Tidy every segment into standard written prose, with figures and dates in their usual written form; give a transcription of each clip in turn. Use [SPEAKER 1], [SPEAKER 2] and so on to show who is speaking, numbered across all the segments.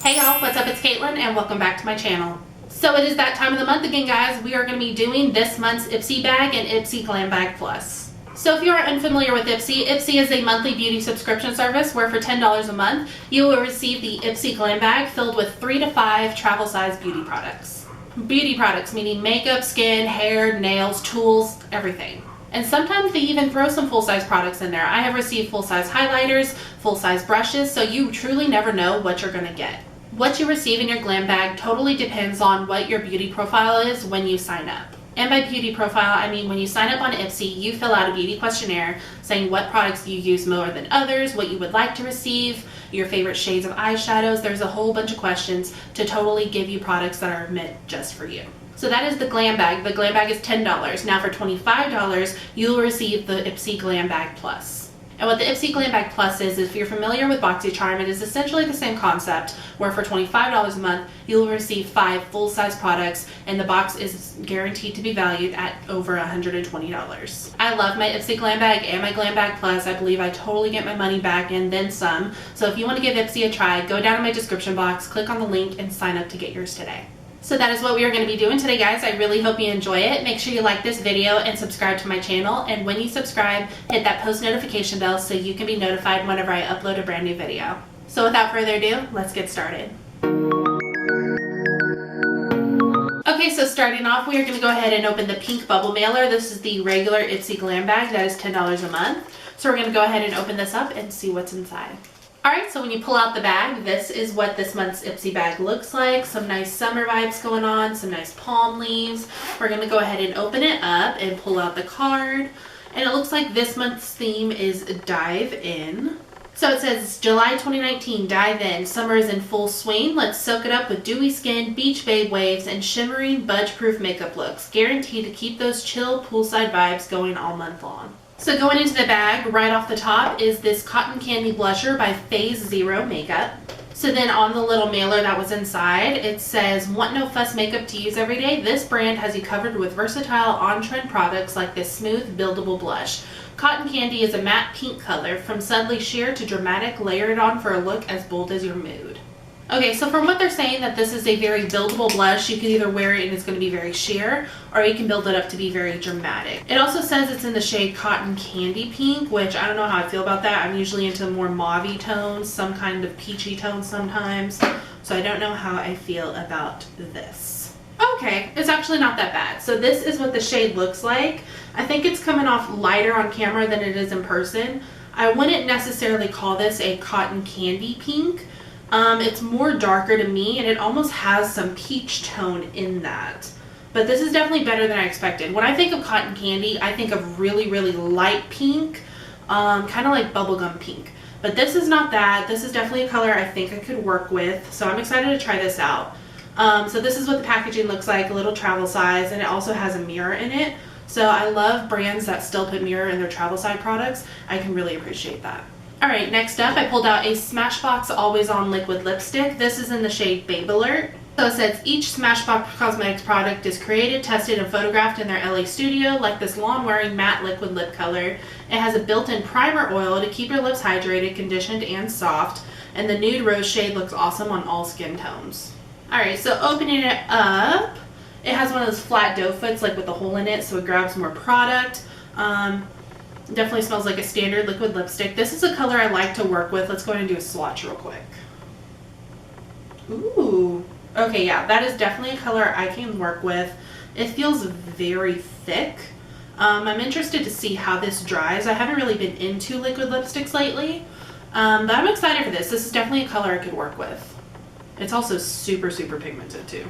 [SPEAKER 1] Hey y'all, what's up? It's Caitlin and welcome back to my channel. So it is that time of the month again, guys. We are going to be doing this month's Ipsy bag and Ipsy Glam Bag Plus. So if you are unfamiliar with Ipsy, Ipsy is a monthly beauty subscription service where for $10 a month, you will receive the Ipsy Glam Bag filled with 3 to 5 travel size beauty products. Beauty products meaning makeup, skin, hair, nails, tools, everything. And sometimes they even throw some full-size products in there. I have received full-size highlighters, full-size brushes, so you truly never know what you're going to get. What you receive in your glam bag totally depends on what your beauty profile is when you sign up. And by beauty profile, I mean when you sign up on Ipsy, you fill out a beauty questionnaire saying what products you use more than others, what you would like to receive, your favorite shades of eyeshadows. There's a whole bunch of questions to totally give you products that are meant just for you. So that is the glam bag. The glam bag is $10. Now for $25, you'll receive the Ipsy Glam Bag Plus. And what the Ipsy Glam Bag Plus is, if you're familiar with BoxyCharm, it is essentially the same concept where for $25 a month, you'll receive 5 full-size products and the box is guaranteed to be valued at over $120. I love my Ipsy Glam Bag and my Glam Bag Plus. I believe I totally get my money back and then some. So if you want to give Ipsy a try, go down in my description box, click on the link, and sign up to get yours today. So that is what we are going to be doing today, guys. I really hope you enjoy it. Make sure you like this video and subscribe to my channel. And when you subscribe, hit that post notification bell so you can be notified whenever I upload a brand new video. So without further ado, let's get started. Okay, so starting off, we are going to go ahead and open the pink bubble mailer. This is the regular Ipsy Glam Bag. That is $10 a month. So we're going to go ahead and open this up and see what's inside. Alright, so when you pull out the bag, this is what this month's Ipsy bag looks like. Some nice summer vibes going on, some nice palm leaves. We're going to go ahead and open it up and pull out the card. And it looks like this month's theme is Dive In. So it says, July 2019, dive in. Summer is in full swing. Let's soak it up with dewy skin, beach babe waves, and shimmering, budge-proof makeup looks. Guaranteed to keep those chill poolside vibes going all month long. So going into the bag, right off the top is this Cotton Candy Blusher by Phase Zero Makeup. So then on the little mailer that was inside, it says, want no fuss makeup to use every day? This brand has you covered with versatile on-trend products like this smooth, buildable blush. Cotton Candy is a matte pink color. From subtly sheer to dramatic, layer it on for a look as bold as your mood. Okay, so from what they're saying that this is a very buildable blush, you can either wear it and it's going to be very sheer, or you can build it up to be very dramatic. It also says it's in the shade Cotton Candy Pink, which I don't know how I feel about that. I'm usually into more mauve tones, some kind of peachy tones sometimes, so I don't know how I feel about this. Okay, it's actually not that bad. So this is what the shade looks like. I think it's coming off lighter on camera than it is in person. I wouldn't necessarily call this a Cotton Candy Pink. It's more darker to me and it almost has some peach tone in that. But this is definitely better than I expected. When I think of cotton candy, I think of really, really light pink, kind of like bubblegum pink. But this is not that. This is definitely a color I think I could work with. So I'm excited to try this out. So this is what the packaging looks like, a little travel size, and it also has a mirror in it. So I love brands that still put mirror in their travel side products. I can really appreciate that. Alright, next up I pulled out a Smashbox Always On Liquid Lipstick. This is in the shade Babe Alert. So it says each Smashbox Cosmetics product is created, tested, and photographed in their LA studio like this lawn-wearing matte liquid lip color. It has a built-in primer oil to keep your lips hydrated, conditioned, and soft. And the nude rose shade looks awesome on all skin tones. Alright, so opening it up, it has one of those flat doe foots like with a hole in it so it grabs more product. Definitely smells like a standard liquid lipstick. This is a color I like to work with. Let's go ahead and do a swatch real quick. Ooh. Okay, yeah, that is definitely a color I can work with. It feels very thick. I'm interested to see how this dries. I haven't really been into liquid lipsticks lately, but I'm excited for this. This is definitely a color I could work with. It's also super, super pigmented too.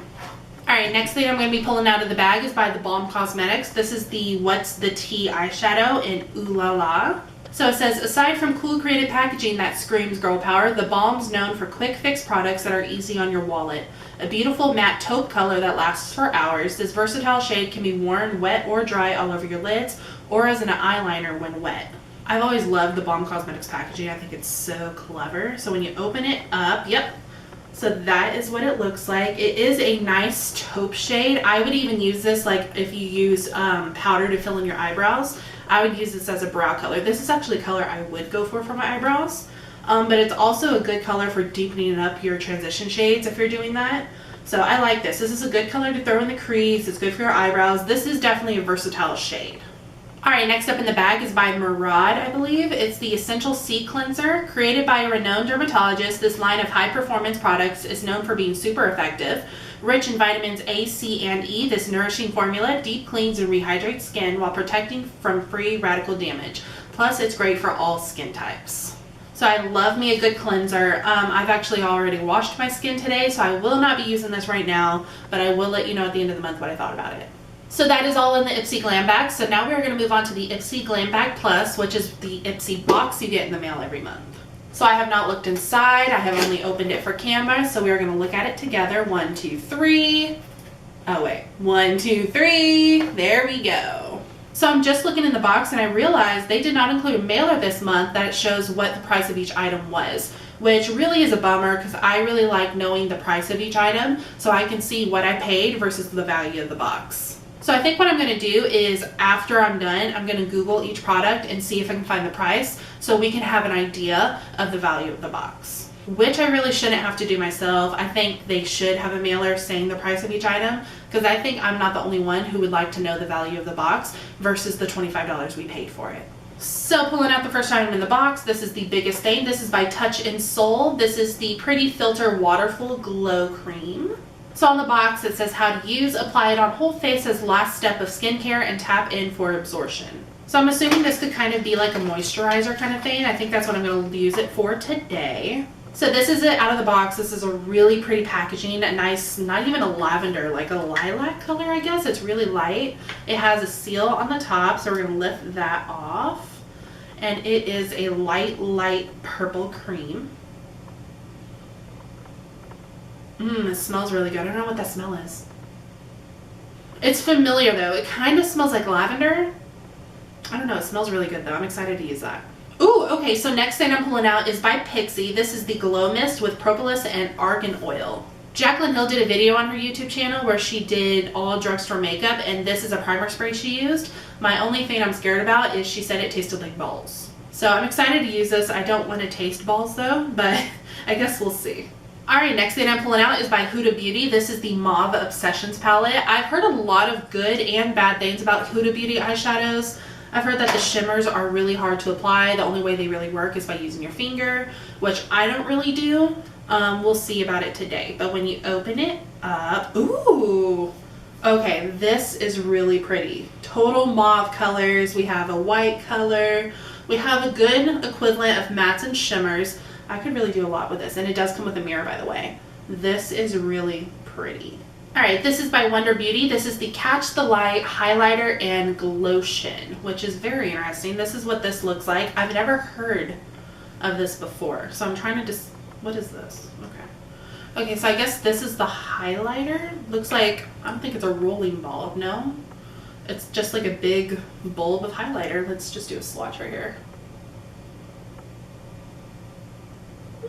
[SPEAKER 1] Alright, next thing I'm going to be pulling out of the bag is by TheBalm Cosmetics. This is the What's the Tea eyeshadow in Ooh La La. So it says, aside from cool creative packaging that screams girl power, TheBalm's known for quick fix products that are easy on your wallet. A beautiful matte taupe color that lasts for hours. This versatile shade can be worn wet or dry all over your lids or as an eyeliner when wet. I've always loved TheBalm Cosmetics packaging. I think it's so clever. So when you open it up, yep. So that is what it looks like. It is a nice taupe shade. I would even use this like if you use powder to fill in your eyebrows. I would use this as a brow color. This is actually a color I would go for my eyebrows. but it's also a good color for deepening up your transition shades if you're doing that. So I like this. This is a good color to throw in the crease. It's good for your eyebrows. This is definitely a versatile shade. All right, next up in the bag is by Murad, I believe. It's the Essential C Cleanser. Created by a renowned dermatologist, this line of high-performance products is known for being super effective. Rich in vitamins A, C, and E, this nourishing formula deep cleans and rehydrates skin while protecting from free radical damage. Plus, it's great for all skin types. So I love me a good cleanser. I've actually already washed my skin today, so I will not be using this right now, but I will let you know at the end of the month what I thought about it. So that is all in the Ipsy Glam bag. So now we're going to move on to the Ipsy Glam Bag Plus, which is the Ipsy box you get in the mail every month. So I have not looked inside. I have only opened it for camera. So we are going to look at it together. 1, 2, 3. Oh wait, 1, 2, 3. There we go. So I'm just looking in the box and I realized they did not include a mailer this month that shows what the price of each item was, which really is a bummer because I really like knowing the price of each item so I can see what I paid versus the value of the box. So I think what I'm going to do is after I'm done, I'm going to Google each product and see if I can find the price so we can have an idea of the value of the box, which I really shouldn't have to do myself. I think they should have a mailer saying the price of each item because I think I'm not the only one who would like to know the value of the box versus the $25 we paid for it. So pulling out the first item in the box, this is the biggest thing. This is by Touch in Soul. This is the Pretty Filter Waterful Glow Cream. So on the box it says how to use, apply it on whole face as last step of skincare, and tap in for absorption. So I'm assuming this could kind of be like a moisturizer kind of thing. I think that's what I'm going to use it for today. So this is it out of the box. This is a really pretty packaging, a nice, not even a lavender, like a lilac color I guess. It's really light. It has a seal on the top, so we're going to lift that off. And it is a light purple cream. It smells really good. I don't know what that smell is. It's familiar though. It kind of smells like lavender. I don't know. It smells really good though. I'm excited to use that. Ooh, okay. So next thing I'm pulling out is by Pixi. This is the Glow Mist with propolis and argan oil. Jaclyn Hill did a video on her YouTube channel where she did all drugstore makeup, and this is a primer spray she used. My only thing I'm scared about is she said it tasted like balls. So I'm excited to use this. I don't want to taste balls though, but I guess we'll see. Alright, next thing I'm pulling out is by Huda Beauty. This is the Mauve Obsessions palette. I've heard a lot of good and bad things about Huda Beauty eyeshadows. I've heard that the shimmers are really hard to apply. The only way they really work is by using your finger, which I don't really do. We'll see about it today. But when you open it up, ooh! Okay, this is really pretty. Total mauve colors. We have a white color. We have a good equivalent of mattes and shimmers. I could really do a lot with this, and it does come with a mirror, by the way. This is really pretty. All right, this is by Wonder Beauty. This is the Catch the Light Highlighter and Glotion, which is very interesting. This is what this looks like. I've never heard of this before, so I'm trying to just, what is this? Okay. Okay, so I guess this is the highlighter. Looks like, I don't think it's a rolling bulb, no? It's just like a big bulb of highlighter. Let's just do a swatch right here.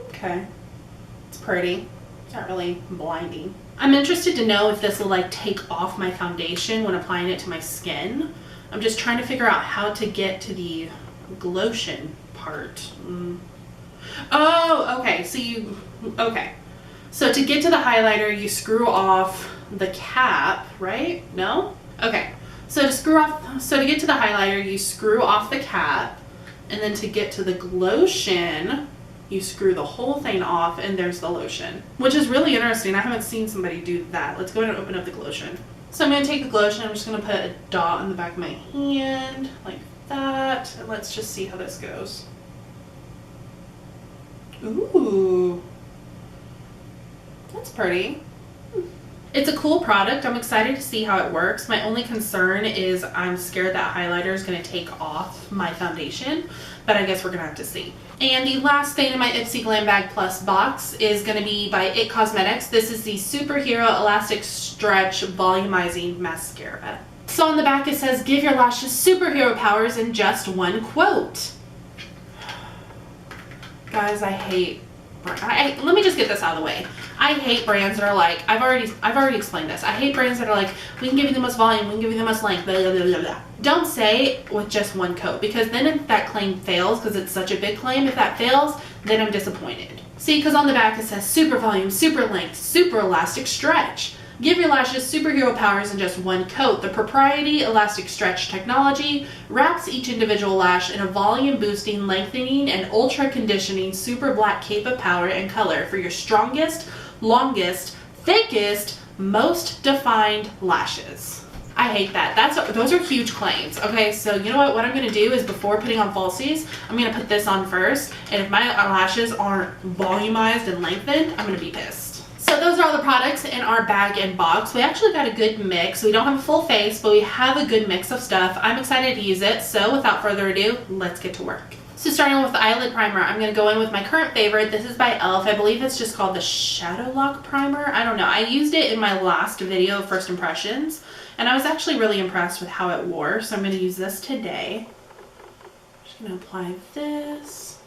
[SPEAKER 1] Okay, it's pretty. It's not really blinding. I'm interested to know if this will like take off my foundation when applying it to my skin. I'm just trying to figure out how to get to the Glotion part. Oh, okay, so to get to the highlighter, you screw off the cap, right? No? Okay, so to get to the highlighter, you screw off the cap, and then to get to the Glotion, you screw the whole thing off, and there's the lotion, which is really interesting. I haven't seen somebody do that. Let's go ahead and open up the Glotion. So I'm going to take the Glotion. I'm just going to put a dot on the back of my hand like that, and let's just see how this goes. Ooh, that's pretty. It's a cool product. I'm excited to see how it works. My only concern is I'm scared that highlighter is going to take off my foundation, but I guess we're going to have to see. And the last thing in my Ipsy Glam Bag Plus box is going to be by IT Cosmetics. This is the Superhero Elastic Stretch Volumizing Mascara. So on the back it says, give your lashes superhero powers in just one quote. Guys, I hate let me just get this out of the way. I hate brands that are like, I've already explained this. I hate brands that are like, we can give you the most volume, we can give you the most length, blah, blah, blah, blah, blah. Don't say with just one coat, because then if that claim fails, because it's such a big claim, if that fails, then I'm disappointed. See, because on the back it says super volume, super length, super elastic stretch. Give your lashes superhero powers in just one coat. The proprietary elastic stretch technology wraps each individual lash in a volume boosting, lengthening, and ultra conditioning super black cape of power and color for your strongest, longest, thickest, most defined lashes. I hate that. Those are huge claims. Okay, so you know what I'm going to do is, before putting on falsies, I'm going to put this on first, and if my lashes aren't volumized and lengthened, I'm going to be pissed. So those are all the products in our bag and box. We actually got a good mix. We don't have a full face, but we have a good mix of stuff. I'm excited to use it. So without further ado, let's get to work. So starting with the eyelid primer, I'm going to go in with my current favorite. This is by e.l.f. I believe it's just called the Shadow Lock Primer. I don't know. I used it in my last video of first impressions, and I was actually really impressed with how it wore. So I'm going to use this today. I'm just going to apply this.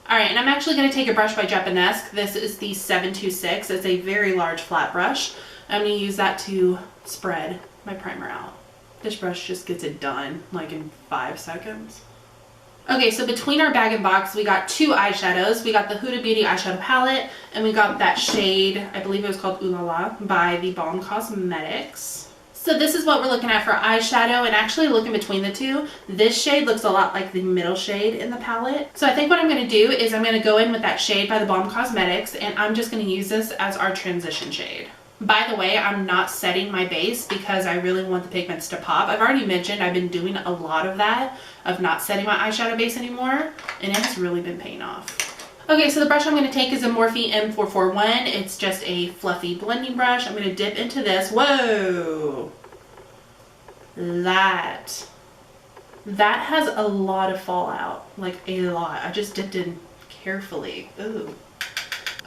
[SPEAKER 1] Alright, and I'm actually going to take a brush by Japanesque. This is the 726. It's a very large flat brush. I'm going to use that to spread my primer out. This brush just gets it done like in 5 seconds. Okay, so between our bag and box, we got 2 eyeshadows. We got the Huda Beauty eyeshadow palette, and we got that shade, I believe it was called Ooh La La, by TheBalm Cosmetics. So this is what we're looking at for eyeshadow, and actually looking between the two, this shade looks a lot like the middle shade in the palette. So I think what I'm going to do is I'm going to go in with that shade by TheBalm Cosmetics, and I'm just going to use this as our transition shade. By the way, I'm not setting my base because I really want the pigments to pop. I've already mentioned I've been doing a lot of that, of not setting my eyeshadow base anymore, and it has really been paying off. Okay, so the brush I'm going to take is a Morphe M441. It's just a fluffy blending brush. I'm going to dip into this. Whoa! That has a lot of fallout. Like, a lot. I just dipped in carefully. Ooh.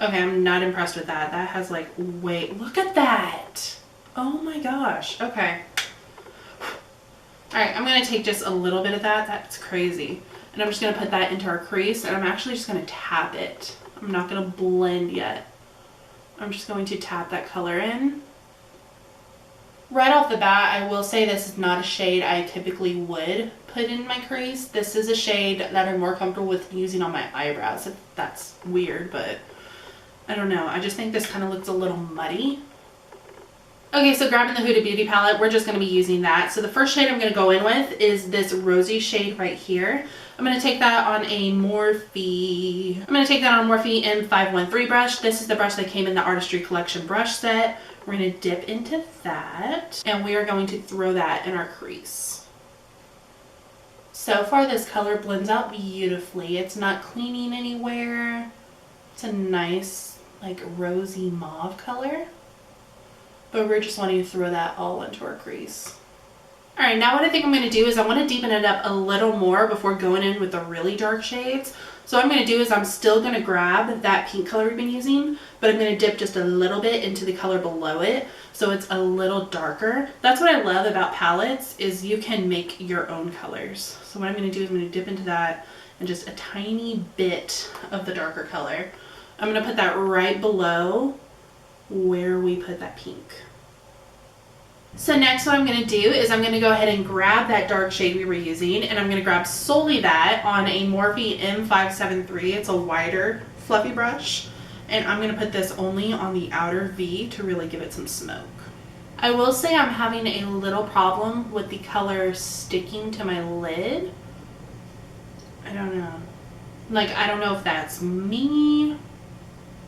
[SPEAKER 1] Okay, I'm not impressed with that. That has like, wait, look at that. Oh my gosh. Okay. Alright, I'm going to take just a little bit of that. That's crazy. And I'm just going to put that into our crease, and I'm actually just going to tap it. I'm not going to blend yet. I'm just going to tap that color in. Right off the bat, I will say this is not a shade I typically would put in my crease. This is a shade that I'm more comfortable with using on my eyebrows. If that's weird, but I don't know. I just think this kind of looks a little muddy. Okay, so grabbing the Huda Beauty palette, we're just going to be using that. So the first shade I'm going to go in with is this rosy shade right here. I'm going to take that on a Morphe M513 brush. This is the brush that came in the Artistry Collection brush set. We're going to dip into that, and we are going to throw that in our crease. So far, this color blends out beautifully. It's not cleaning anywhere. It's a nice, like, rosy mauve color. But we're just wanting to throw that all into our crease. Alright, now what I think I'm going to do is I want to deepen it up a little more before going in with the really dark shades. So what I'm going to do is I'm still going to grab that pink color we've been using, but I'm going to dip just a little bit into the color below it so it's a little darker. That's what I love about palettes, is you can make your own colors. So what I'm going to do is I'm going to dip into that and just a tiny bit of the darker color. I'm going to put that right below where we put that pink. So next what I'm going to do is I'm going to go ahead and grab that dark shade we were using, and I'm going to grab solely that on a Morphe M573. It's a wider fluffy brush, and I'm going to put this only on the outer V to really give it some smoke. I will say I'm having a little problem with the color sticking to my lid. I don't know. Like, I don't know if that's me,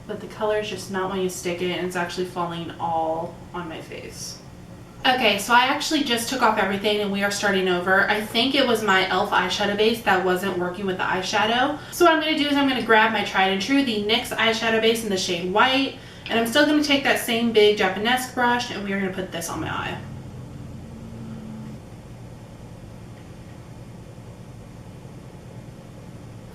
[SPEAKER 1] but the color is just not wanting to stick it, and it's actually falling all on my face. Okay, so I actually just took off everything and we are starting over. I think it was my e.l.f. eyeshadow base that wasn't working with the eyeshadow. So what I'm going to do is I'm going to grab my tried and true, the NYX eyeshadow base in the shade white, and I'm still going to take that same big Japanesque brush, and we are going to put this on my eye.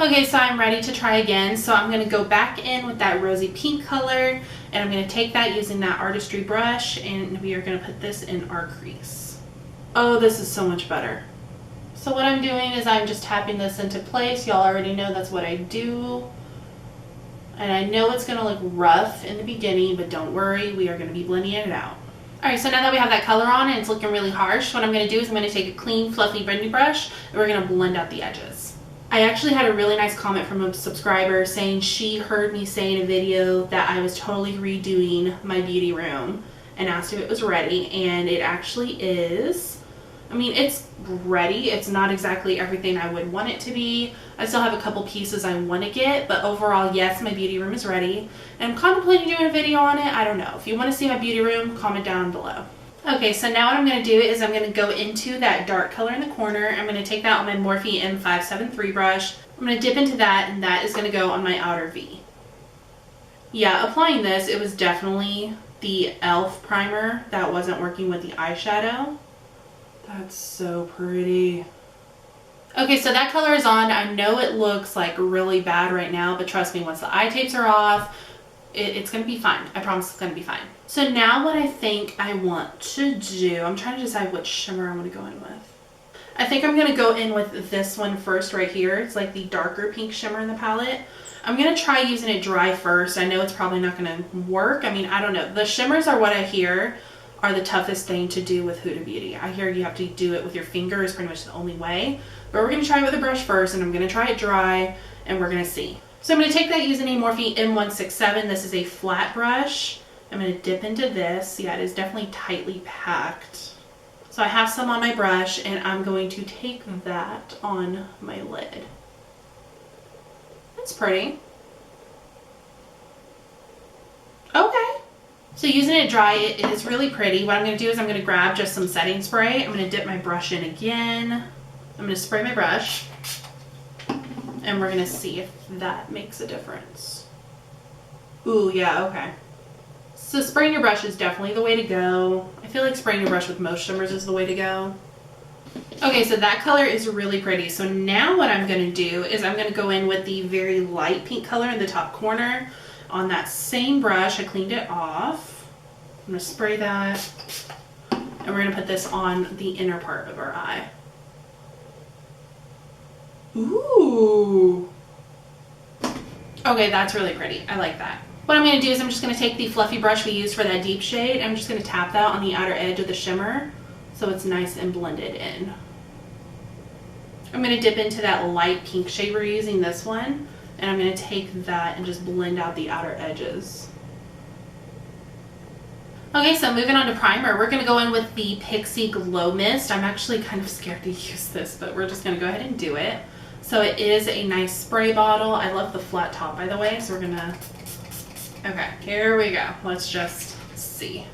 [SPEAKER 1] Okay, so I'm ready to try again. So I'm going to go back in with that rosy pink color, and I'm going to take that using that Artistry brush, and we are going to put this in our crease. Oh, this is so much better. So what I'm doing is I'm just tapping this into place. Y'all already know that's what I do. And I know it's gonna look rough in the beginning, but don't worry, we are gonna be blending it out. All right, so now that we have that color on and it's looking really harsh, what I'm gonna do is I'm gonna take a clean, fluffy blending brush and we're gonna blend out the edges. I actually had a really nice comment from a subscriber saying she heard me say in a video that I was totally redoing my beauty room and asked if it was ready, and it actually is. I mean, it's ready. It's not exactly everything I would want it to be. I still have a couple pieces I want to get, but overall, yes, my beauty room is ready. And I'm contemplating doing a video on it. I don't know. If you want to see my beauty room, comment down below. Okay, so now what I'm going to do is I'm going to go into that dark color in the corner. I'm going to take that on my Morphe M573 brush. I'm going to dip into that, and that is going to go on my outer V. Yeah, applying this, it was definitely the e.l.f. primer that wasn't working with the eyeshadow. That's so pretty. Okay, so that color is on. I know it looks like really bad right now, but trust me, once the eye tapes are off, it's going to be fine. I promise it's going to be fine. So now what I think I want to do, I'm trying to decide which shimmer I want to go in with. I think I'm going to go in with this one first right here. It's like the darker pink shimmer in the palette. I'm going to try using it dry first. I know it's probably not going to work. I mean, I don't know. The shimmers are what I hear are the toughest thing to do with Huda Beauty. I hear you have to do it with your finger is pretty much the only way. But we're going to try it with a brush first, and I'm going to try it dry, and we're going to see. So I'm going to take that using a Morphe M167. This is a flat brush. I'm going to dip into this. Yeah, it is definitely tightly packed. So I have some on my brush, and I'm going to take that on my lid. That's pretty. Okay. So using it dry, it is really pretty. What I'm going to do is I'm going to grab just some setting spray. I'm going to dip my brush in again. I'm going to spray my brush. And we're going to see if that makes a difference. Ooh, yeah, okay. So spraying your brush is definitely the way to go. I feel like spraying your brush with most shimmers is the way to go. Okay, so that color is really pretty. So now what I'm going to do is I'm going to go in with the very light pink color in the top corner. On that same brush, I cleaned it off. I'm going to spray that. And we're going to put this on the inner part of our eye. Ooh. Okay, that's really pretty. I like that. What I'm going to do is I'm just going to take the fluffy brush we used for that deep shade. I'm just going to tap that on the outer edge of the shimmer so it's nice and blended in. I'm going to dip into that light pink shade we're using, this one. And I'm going to take that and just blend out the outer edges. Okay, so moving on to primer, we're going to go in with the Pixi Glow Mist. I'm actually kind of scared to use this, but we're just going to go ahead and do it. So it is a nice spray bottle. I love the flat top, by the way, so we're going to... Okay, here we go. Let's just see.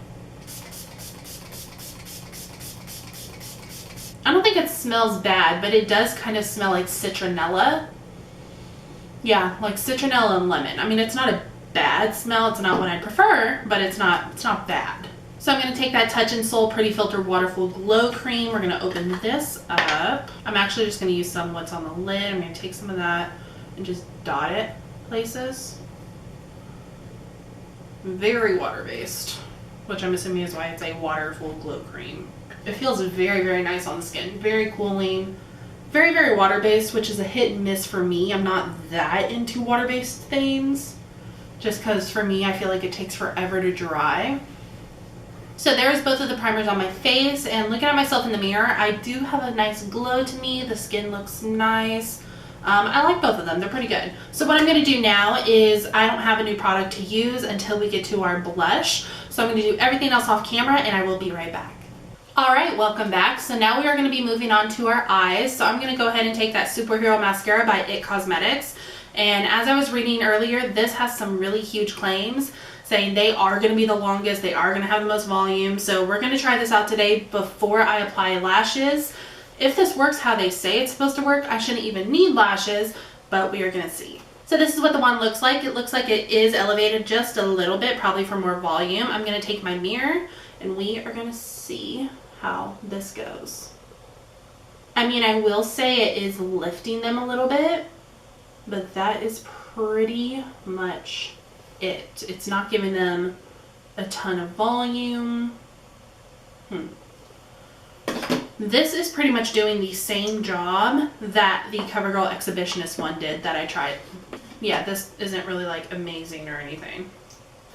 [SPEAKER 1] I don't think it smells bad, but it does kind of smell like citronella. Yeah, like citronella and lemon. I mean, it's not a bad smell. It's not what I prefer, but it's not bad. So I'm going to take that Touch in Sol Pretty Filter Waterful Glow Cream. We're going to open this up. I'm actually just going to use some what's on the lid. I'm going to take some of that and just dot it places. Very water-based, which I'm assuming is why it's a Waterful Glow Cream. It feels very, very nice on the skin. Very cooling. Very, very water-based, which is a hit and miss for me. I'm not that into water-based things, just because for me, I feel like it takes forever to dry. So there's both of the primers on my face, and looking at myself in the mirror, I do have a nice glow to me. The skin looks nice. I like both of them. They're pretty good. So what I'm going to do now is I don't have a new product to use until we get to our blush. So I'm going to do everything else off camera, and I will be right back. Alright, welcome back. So now we are going to be moving on to our eyes. So I'm going to go ahead and take that Superhero Mascara by IT Cosmetics. And as I was reading earlier, this has some really huge claims saying they are going to be the longest, they are going to have the most volume. So we're going to try this out today before I apply lashes. If this works how they say it's supposed to work, I shouldn't even need lashes, but we are going to see. So this is what the one looks like. It looks like it is elevated just a little bit, probably for more volume. I'm going to take my mirror and we are going to see how this goes. I mean, I will say it is lifting them a little bit, but that is pretty much it. It's not giving them a ton of volume. This is pretty much doing the same job that the CoverGirl Exhibitionist one did that I tried. Yeah, this isn't really like amazing or anything.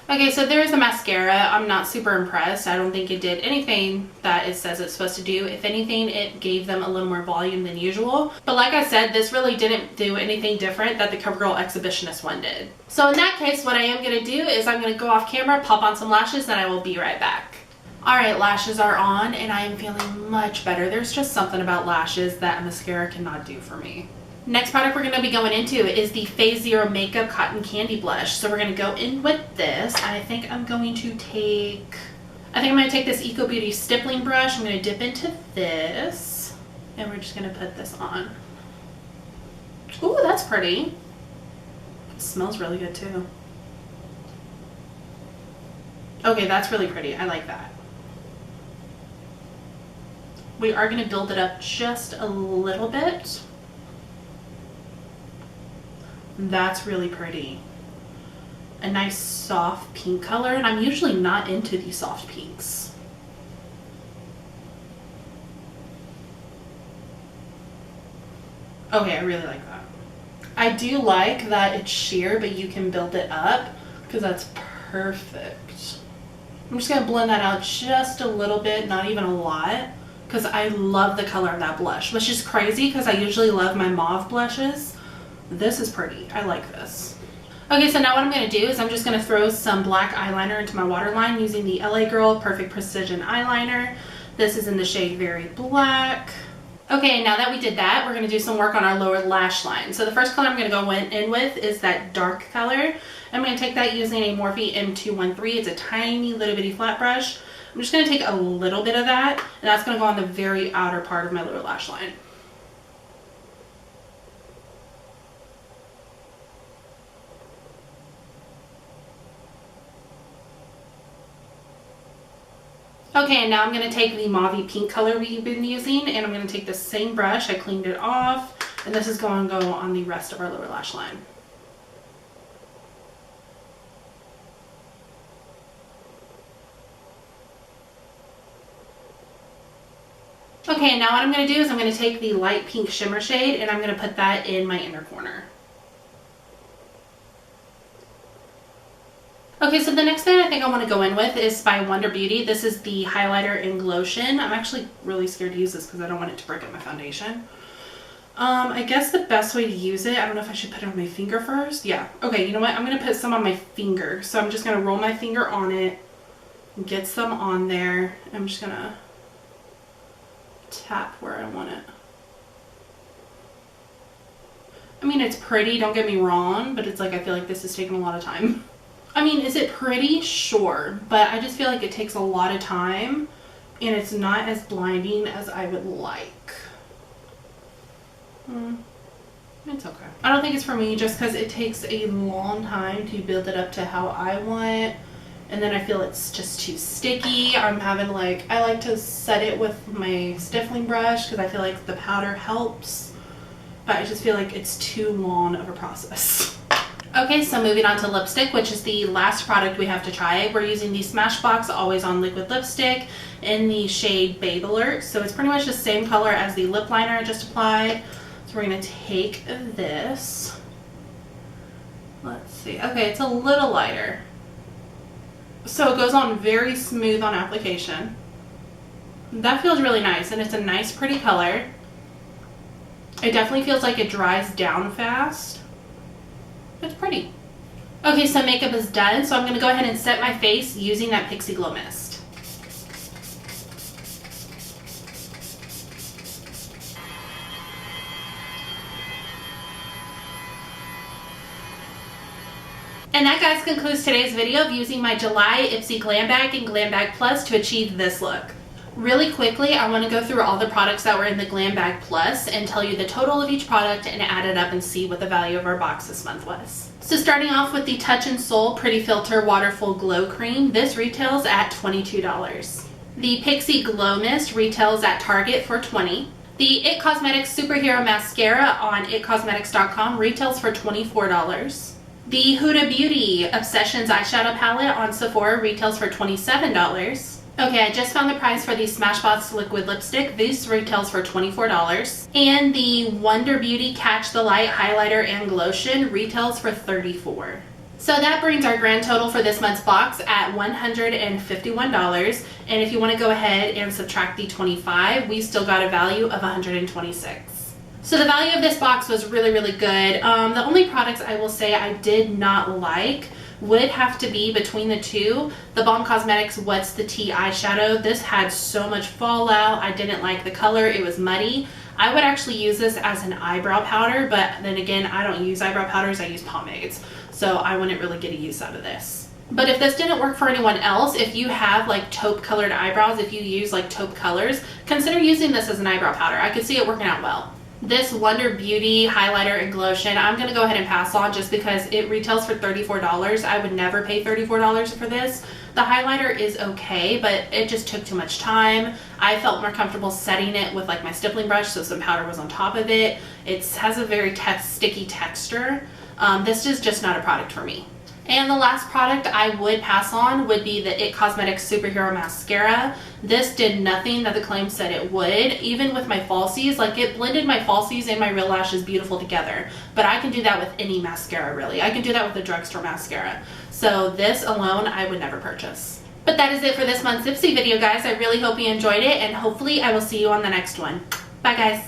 [SPEAKER 1] Okay, so there's the mascara. I'm not super impressed. I don't think it did anything that it says it's supposed to do. If anything, it gave them a little more volume than usual. But like I said, this really didn't do anything different that the CoverGirl Exhibitionist one did. So in that case, what I am going to do is I'm going to go off camera, pop on some lashes, and I will be right back. Alright, lashes are on and I am feeling much better. There's just something about lashes that a mascara cannot do for me. Next product we're going to be going into is the Phase Zero Makeup Cotton Candy Blush. So we're going to go in with this. I think I'm going to take this Eco Beauty stippling brush. I'm going to dip into this and we're just going to put this on. Ooh, that's pretty. It smells really good too. Okay, that's really pretty. I like that. We are going to build it up just a little bit. That's really pretty. A nice soft pink color, and I'm usually not into these soft pinks. Okay, I really like that. I do like that it's sheer, but you can build it up because that's perfect. I'm just going to blend that out just a little bit, not even a lot, because I love the color of that blush, which is crazy because I usually love my mauve blushes. This is pretty. I like this. Okay, so now what I'm going to do is I'm just going to throw some black eyeliner into my waterline using the LA Girl Perfect Precision Eyeliner. This is in the shade Very Black. Okay, now that we did that, we're going to do some work on our lower lash line. So the first color I'm going to go in with is that dark color. I'm going to take that using a Morphe M213. It's a tiny little bitty flat brush. I'm just going to take a little bit of that, and that's going to go on the very outer part of my lower lash line. Okay, and now I'm going to take the mauve pink color we've been using, and I'm going to take the same brush. I cleaned it off, and this is going to go on the rest of our lower lash line. Okay, now what I'm going to do is I'm going to take the light pink shimmer shade and I'm going to put that in my inner corner. Okay, so the next thing I think I want to go in with is by Wonder Beauty. This is the highlighter in Glotion. I'm actually really scared to use this because I don't want it to break up my foundation. I guess the best way to use it, I don't know if I should put it on my finger first. Yeah, okay, you know what? I'm going to put some on my finger. So I'm just going to roll my finger on it, get some on there. I'm just going to tap where I want it. I mean, it's pretty, don't get me wrong, but it's like I feel like this is taking a lot of time. I mean, is it pretty? Sure, but I just feel like it takes a lot of time and it's not as blinding as I would like. It's okay. I don't think it's for me just because it takes a long time to build it up to how I want. And then I feel it's just too sticky. I'm having like, I like to set it with my stiffling brush because I feel like the powder helps. But I just feel like it's too long of a process. Okay, so moving on to lipstick, which is the last product we have to try. We're using the Smashbox Always On Liquid Lipstick in the shade Babe Alert. So it's pretty much the same color as the lip liner I just applied. So we're going to take this. Let's see. Okay, it's a little lighter. So it goes on very smooth on application. That feels really nice, and it's a nice pretty color. It definitely feels like it dries down fast. It's pretty. Okay, so makeup is done, so I'm going to go ahead and set my face using that Pixi Glow Mist. And that, guys, concludes today's video of using my July Ipsy Glam Bag and Glam Bag Plus to achieve this look. Really quickly, I want to go through all the products that were in the Glam Bag Plus and tell you the total of each product and add it up and see what the value of our box this month was. So starting off with the Touch in Sol Pretty Filter Waterful Glow Cream, this retails at $22. The Pixi Glow Mist retails at Target for $20. The IT Cosmetics Superhero Mascara on itcosmetics.com retails for $24. The Huda Beauty Obsessions Eyeshadow Palette on Sephora retails for $27. Okay, I just found the price for the Smashbox liquid lipstick. This retails for $24. And the Wonder Beauty Catch the Light highlighter and Glotion retails for $34. So that brings our grand total for this month's box at $151. And if you want to go ahead and subtract the 25, we still got a value of $126. So the value of this box was really, really good. The only products I will say I did not like would have to be between the two. TheBalm Cosmetics What's the Tea eyeshadow. This had so much fallout. I didn't like the color. It was muddy. I would actually use this as an eyebrow powder, but then again, I don't use eyebrow powders. I use pomades. So I wouldn't really get a use out of this. But if this didn't work for anyone else, if you have like taupe colored eyebrows, if you use like taupe colors, consider using this as an eyebrow powder. I could see it working out well. This Wonder Beauty highlighter and Glotion, I'm going to go ahead and pass on just because it retails for $34. I would never pay $34 for this. The highlighter is okay, but it just took too much time. I felt more comfortable setting it with like my stippling brush, so some powder was on top of it. It has a very sticky texture. This is just not a product for me. And the last product I would pass on would be the IT Cosmetics Superhero Mascara. This did nothing that the claim said it would. Even with my falsies, like it blended my falsies and my real lashes beautiful together. But I can do that with any mascara really. I can do that with the drugstore mascara. So this alone I would never purchase. But that is it for this month's Ipsy video, guys. I really hope you enjoyed it, and hopefully I will see you on the next one. Bye, guys.